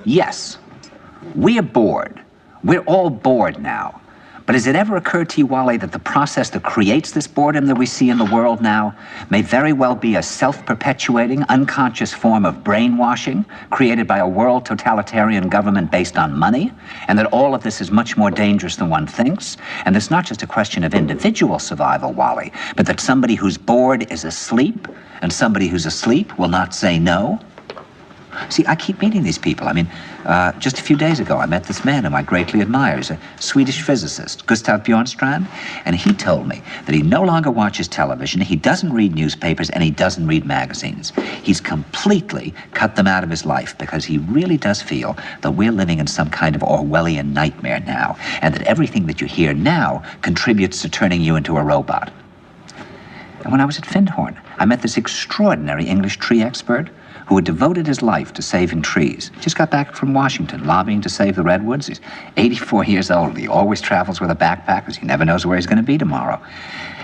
Yes, we're bored. We're all bored now. But has it ever occurred to you, Wally, that the process that creates this boredom that we see in the world now may very well be a self-perpetuating, unconscious form of brainwashing created by a world totalitarian government based on money, and that all of this is much more dangerous than one thinks, and it's not just a question of individual survival, Wally, but that somebody who's bored is asleep, and somebody who's asleep will not say no? See, I keep meeting these people. I mean, just a few days ago, I met this man whom I greatly admire. He's a Swedish physicist, Gustav Bjornstrand, and he told me that he no longer watches television, he doesn't read newspapers, and he doesn't read magazines. He's completely cut them out of his life because he really does feel that we're living in some kind of Orwellian nightmare now, and that everything that you hear now contributes to turning you into a robot. And when I was at Findhorn, I met this extraordinary English tree expert who had devoted his life to saving trees. Just got back from Washington, lobbying to save the redwoods. He's 84 years old. He always travels with a backpack because he never knows where he's going to be tomorrow.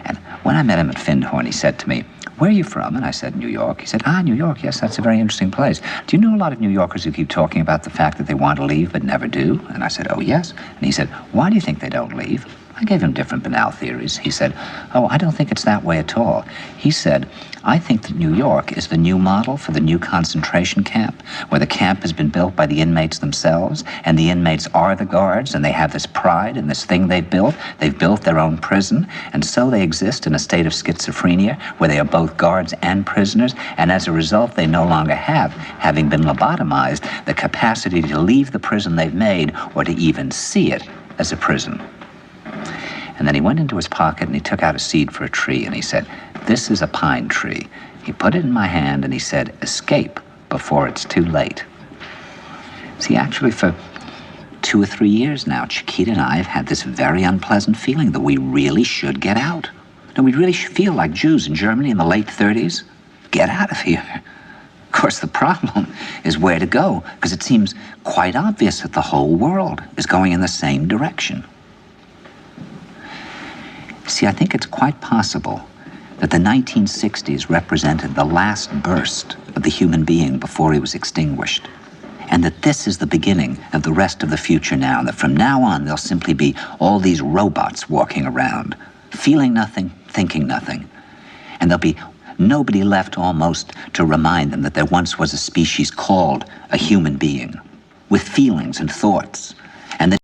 And when I met him at Findhorn, he said to me, "Where are you from?" And I said, "New York." He said, "New York, yes, that's a very interesting place. Do you know a lot of New Yorkers who keep talking about the fact that they want to leave but never do?" And I said, "Oh, yes." And he said, "Why do you think they don't leave?" I gave him different banal theories. He said, "Oh, I don't think it's that way at all." He said, "I think that New York is the new model for the new concentration camp, where the camp has been built by the inmates themselves, and the inmates are the guards, and they have this pride in this thing they've built. They've built their own prison, and so they exist in a state of schizophrenia, where they are both guards and prisoners, and as a result, they no longer have, having been lobotomized, the capacity to leave the prison they've made, or to even see it as a prison." And then he went into his pocket and he took out a seed for a tree and he said, "This is a pine tree." He put it in my hand and he said, "Escape before it's too late." See, actually for 2 or 3 years now, Chiquita and I have had this very unpleasant feeling that we really should get out. And we really feel like Jews in Germany in the late 30s. Get out of here. Of course, the problem is where to go, because it seems quite obvious that the whole world is going in the same direction. See, I think it's quite possible that the 1960s represented the last burst of the human being before he was extinguished, and that this is the beginning of the rest of the future now, and that from now on there'll simply be all these robots walking around, feeling nothing, thinking nothing, and there'll be nobody left almost to remind them that there once was a species called a human being, with feelings and thoughts, and that